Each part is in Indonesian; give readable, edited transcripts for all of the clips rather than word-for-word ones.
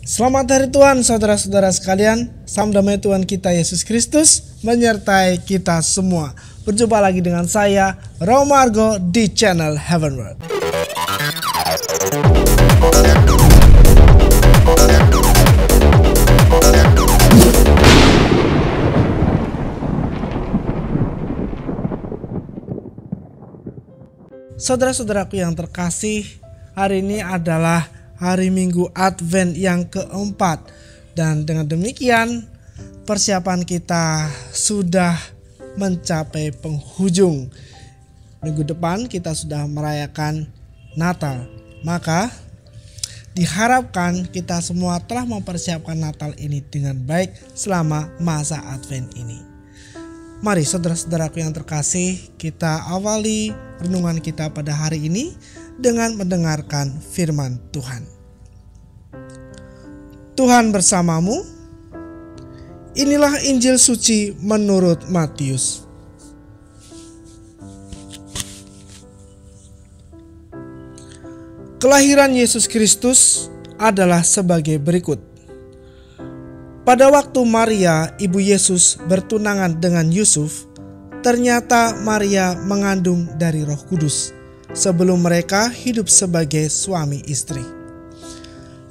Selamat hari Tuhan saudara-saudara sekalian. Salam damai Tuhan kita Yesus Kristus menyertai kita semua. Berjumpa lagi dengan saya Romargo di channel Heavenward. Saudara-saudaraku yang terkasih, hari ini adalah hari Minggu Advent yang keempat. Dan dengan demikian persiapan kita sudah mencapai penghujung. Minggu depan kita sudah merayakan Natal. Maka diharapkan kita semua telah mempersiapkan Natal ini dengan baik selama masa Advent ini. Mari saudara-saudaraku yang terkasih, kita awali renungan kita pada hari ini dengan mendengarkan firman Tuhan. Tuhan bersamamu. Inilah Injil suci menurut Matius. Kelahiran Yesus Kristus adalah sebagai berikut. Pada waktu Maria, ibu Yesus, bertunangan dengan Yusuf, ternyata Maria mengandung dari Roh Kudus sebelum mereka hidup sebagai suami istri.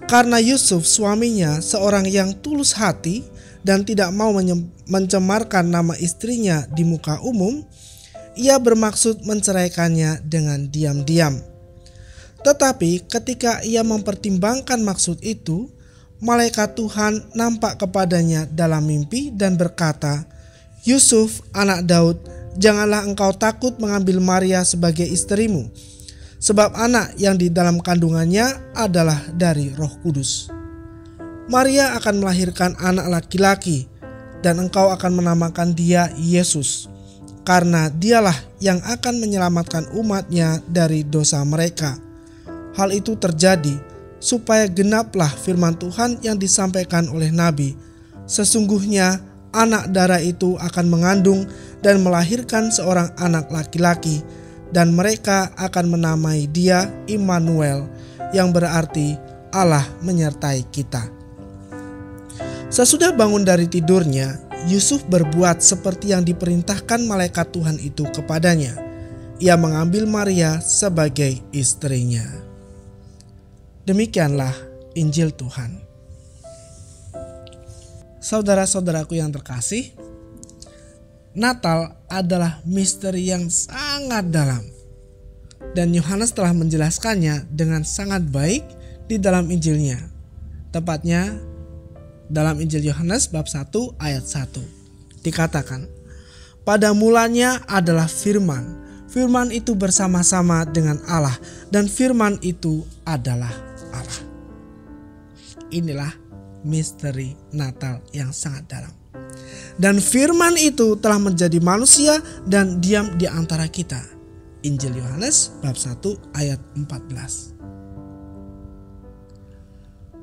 Karena Yusuf suaminya seorang yang tulus hati dan tidak mau mencemarkan nama istrinya di muka umum, ia bermaksud menceraikannya dengan diam-diam. Tetapi ketika ia mempertimbangkan maksud itu, malaikat Tuhan nampak kepadanya dalam mimpi dan berkata, "Yusuf, anak Daud, janganlah engkau takut mengambil Maria sebagai istrimu, sebab anak yang di dalam kandungannya adalah dari Roh Kudus. Maria akan melahirkan anak laki-laki, dan engkau akan menamakan dia Yesus, karena dialah yang akan menyelamatkan umatnya dari dosa mereka." Hal itu terjadi supaya genaplah firman Tuhan yang disampaikan oleh Nabi, "Sesungguhnya anak darah itu akan mengandung dan melahirkan seorang anak laki-laki, dan mereka akan menamai dia Immanuel," yang berarti Allah menyertai kita. Sesudah bangun dari tidurnya, Yusuf berbuat seperti yang diperintahkan malaikat Tuhan itu kepadanya. Ia mengambil Maria sebagai istrinya. Demikianlah Injil Tuhan. Saudara-saudaraku yang terkasih, Natal adalah misteri yang sangat dalam, dan Yohanes telah menjelaskannya dengan sangat baik di dalam Injilnya. Tepatnya dalam Injil Yohanes bab 1 ayat 1 dikatakan, "Pada mulanya adalah Firman. Firman itu bersama-sama dengan Allah, dan Firman itu adalah Allah." Inilah misteri Natal yang sangat dalam. Dan firman itu telah menjadi manusia dan diam di antara kita. Injil Yohanes bab 1 ayat 14.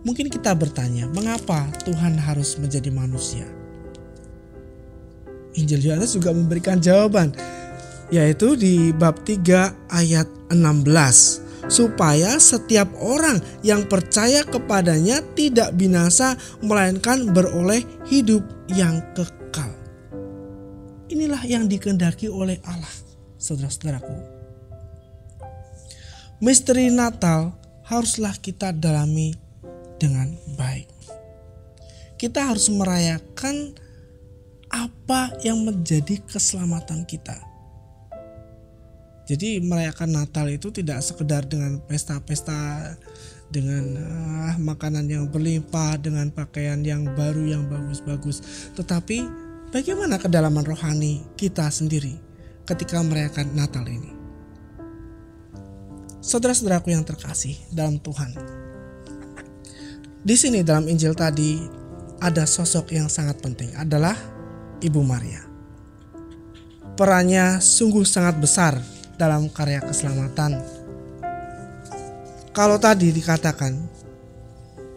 Mungkin kita bertanya, mengapa Tuhan harus menjadi manusia? Injil Yohanes juga memberikan jawaban, yaitu di bab 3 ayat 16. Supaya setiap orang yang percaya kepadanya tidak binasa, melainkan beroleh hidup yang kekal. Inilah yang dikehendaki oleh Allah, saudara-saudaraku. Misteri Natal haruslah kita dalami dengan baik. Kita harus merayakan apa yang menjadi keselamatan kita. Jadi merayakan Natal itu tidak sekedar dengan pesta-pesta, dengan makanan yang berlimpah, dengan pakaian yang baru yang bagus-bagus. Tetapi bagaimana kedalaman rohani kita sendiri ketika merayakan Natal ini? Saudara-saudaraku yang terkasih dalam Tuhan, di sini dalam Injil tadi ada sosok yang sangat penting, adalah Ibu Maria. Perannya sungguh sangat besar dalam karya keselamatan. Kalau tadi dikatakan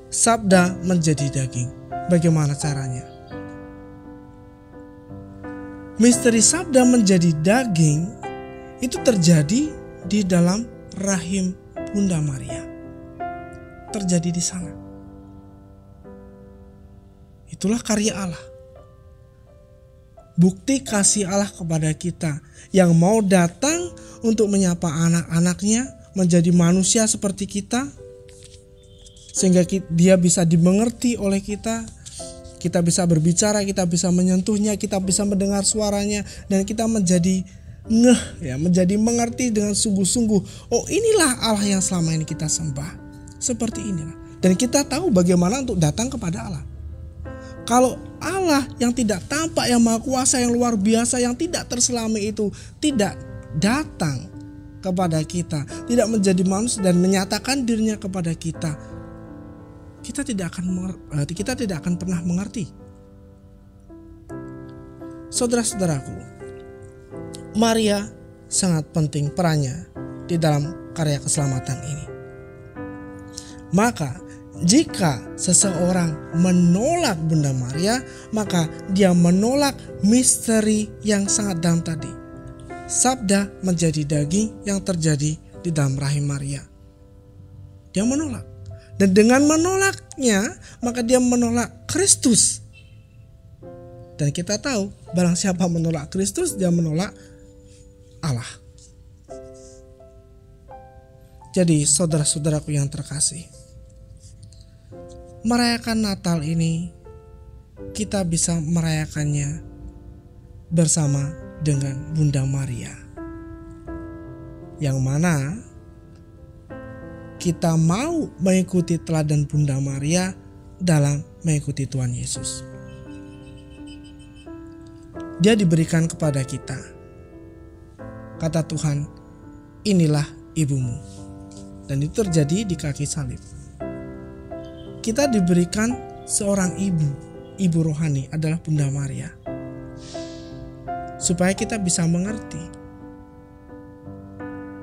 Sabda menjadi daging, bagaimana caranya? Misteri Sabda menjadi daging itu terjadi di dalam rahim Bunda Maria. Terjadi di sana. Itulah karya Allah. Bukti kasih Allah kepada kita yang mau datang untuk menyapa anak-anaknya menjadi manusia seperti kita, sehingga dia bisa dimengerti oleh kita. Kita bisa berbicara, kita bisa menyentuhnya, kita bisa mendengar suaranya, dan kita menjadi menjadi mengerti dengan sungguh-sungguh. Oh, inilah Allah yang selama ini kita sembah. Seperti inilah. Dan kita tahu bagaimana untuk datang kepada Allah. Kalau Allah yang tidak tampak, yang maha kuasa, yang luar biasa, yang tidak terselami itu tidak datang kepada kita, tidak menjadi manusia dan menyatakan dirinya kepada kita, kita tidak akan pernah mengerti. Saudara-saudaraku, Maria sangat penting perannya di dalam karya keselamatan ini. Maka jika seseorang menolak Bunda Maria, maka dia menolak misteri yang sangat dalam tadi. Sabda menjadi daging yang terjadi di dalam rahim Maria. Dia menolak. Dan dengan menolaknya, maka dia menolak Kristus. Dan kita tahu, barang siapa menolak Kristus, dia menolak Allah. Jadi saudara-saudaraku yang terkasih, merayakan Natal ini kita bisa merayakannya bersama dengan Bunda Maria, yang mana kita mau mengikuti teladan Bunda Maria dalam mengikuti Tuhan Yesus. Dia diberikan kepada kita. Kata Tuhan, inilah ibumu. Dan itu terjadi di kaki salib. Kita diberikan seorang ibu rohani adalah Bunda Maria. Supaya kita bisa mengerti.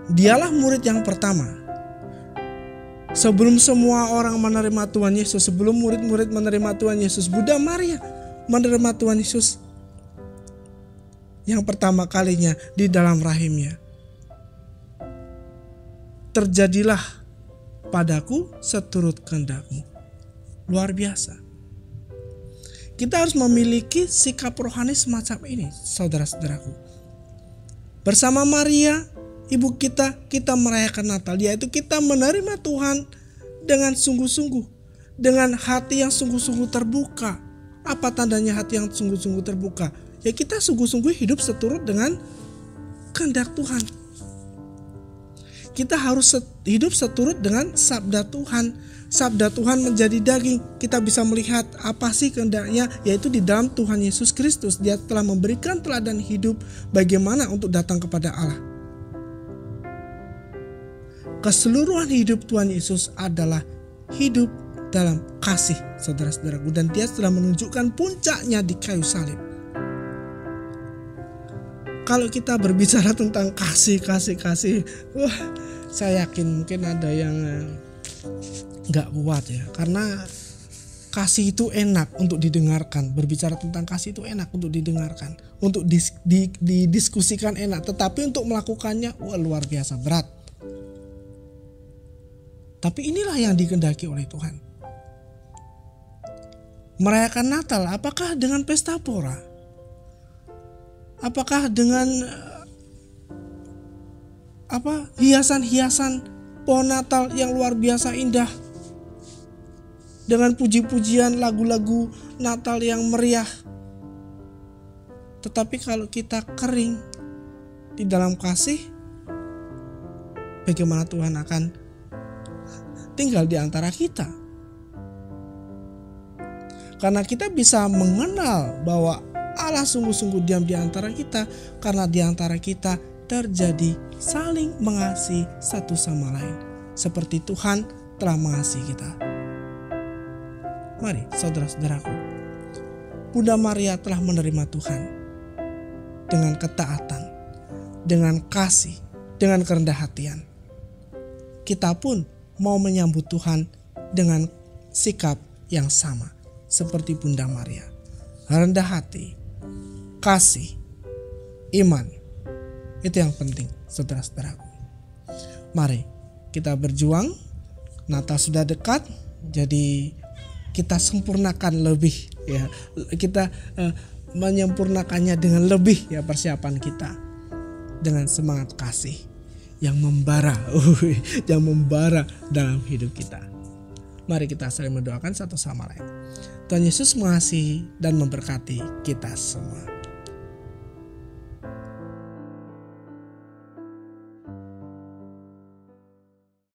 Dialah murid yang pertama. Sebelum semua orang menerima Tuhan Yesus, sebelum murid-murid menerima Tuhan Yesus, Bunda Maria menerima Tuhan Yesus yang pertama kalinya di dalam rahimnya. Terjadilah padaku seturut kehendakmu. Luar biasa. Kita harus memiliki sikap rohani semacam ini, saudara-saudaraku. Bersama Maria, ibu kita merayakan Natal, yaitu kita menerima Tuhan dengan sungguh-sungguh, dengan hati yang sungguh-sungguh terbuka. Apa tandanya hati yang sungguh-sungguh terbuka? Ya, kita sungguh-sungguh hidup seturut dengan kehendak Tuhan. Kita harus hidup seturut dengan sabda Tuhan. Sabda Tuhan menjadi daging. Kita bisa melihat apa sih kehendaknya, yaitu di dalam Tuhan Yesus Kristus. Dia telah memberikan teladan hidup bagaimana untuk datang kepada Allah. Keseluruhan hidup Tuhan Yesus adalah hidup dalam kasih, saudara-saudaraku. Dan dia telah menunjukkan puncaknya di kayu salib. Kalau kita berbicara tentang kasih, wah, saya yakin mungkin ada yang gak kuat ya. Karena kasih itu enak untuk didengarkan. Berbicara tentang kasih itu enak untuk didengarkan. Untuk didiskusikan enak. Tetapi untuk melakukannya, wah, luar biasa berat. Tapi inilah yang dikehendaki oleh Tuhan. Merayakan Natal, apakah dengan pesta pora? Apakah dengan hiasan-hiasan pohon Natal yang luar biasa indah? Dengan puji-pujian lagu-lagu Natal yang meriah. Tetapi kalau kita kering di dalam kasih, bagaimana Tuhan akan tinggal di antara kita? Karena kita bisa mengenal bahwa Allah sungguh-sungguh diam di antara kita, karena di antara kita terjadi saling mengasihi satu sama lain, seperti Tuhan telah mengasihi kita. Mari saudara-saudaraku, Bunda Maria telah menerima Tuhan dengan ketaatan, dengan kasih, dengan kerendah hatian. Kita pun mau menyambut Tuhan dengan sikap yang sama seperti Bunda Maria. Rendah hati, kasih, iman. Itu yang penting, saudara-saudaraku. Mari kita berjuang. Natal sudah dekat. Jadi kita sempurnakan lebih ya. Kita menyempurnakannya dengan lebih ya, persiapan kita dengan semangat kasih yang membara dalam hidup kita. Mari kita saling mendoakan satu sama lain. Tuhan Yesus mengasihi dan memberkati kita semua.